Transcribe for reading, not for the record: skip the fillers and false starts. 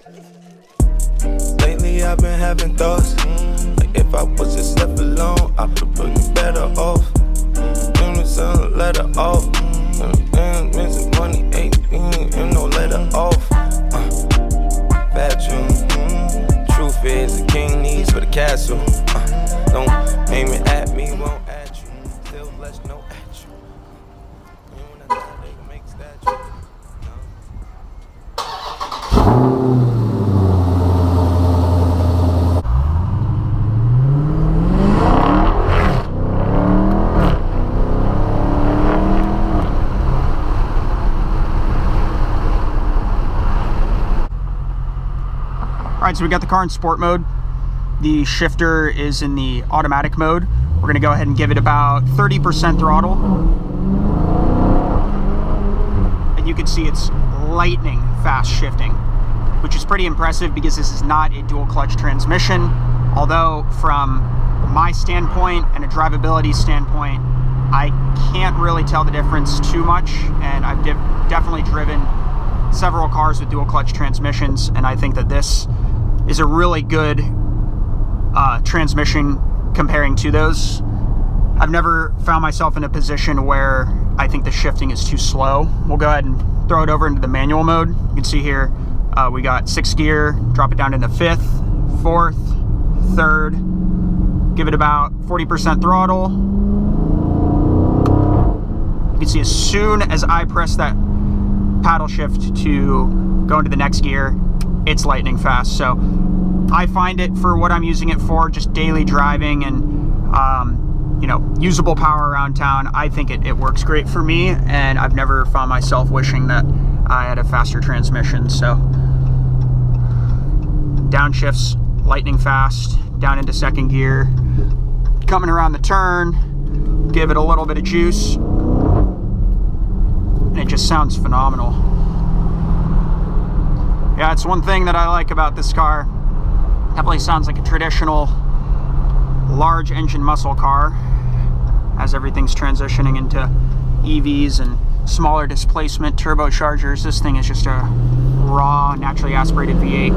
Lately I've been having thoughts, like if I was just left alone, I could put me better off. Give me some letter off. Missing money, 18, and no letter off. Bad tune. Truth is, the king needs for the castle. Don't aim it at me, won't at you. Still blessed, no at you. And when I die, they can make statues. All right, so we got the car in sport mode. The shifter is in the automatic mode. We're gonna go ahead and give it about 30% throttle. And you can see it's lightning fast shifting, which is pretty impressive because this is not a dual clutch transmission. Although from my standpoint and a drivability standpoint, I can't really tell the difference too much. And I've definitely driven several cars with dual clutch transmissions, and I think that this is a really good transmission comparing to those. I've never found myself in a position where I think the shifting is too slow. We'll go ahead and throw it over into the manual mode. You can see here we got 6th gear, drop it down into 5th, 4th, 3rd, give it about 40% throttle. You can see as soon as I press that paddle shift to go into the next gear, it's lightning fast. So I find it, for what I'm using it for, just daily driving and you know, usable power around town, I think it works great for me, and I've never found myself wishing that I had a faster transmission. So downshifts lightning fast, down into 2nd gear, coming around the turn, give it a little bit of juice, and it just sounds phenomenal. Yeah, it's one thing that I like about this car. Definitely sounds like a traditional large engine muscle car, as everything's transitioning into EVs and smaller displacement turbochargers. This thing is just a raw, naturally aspirated V8.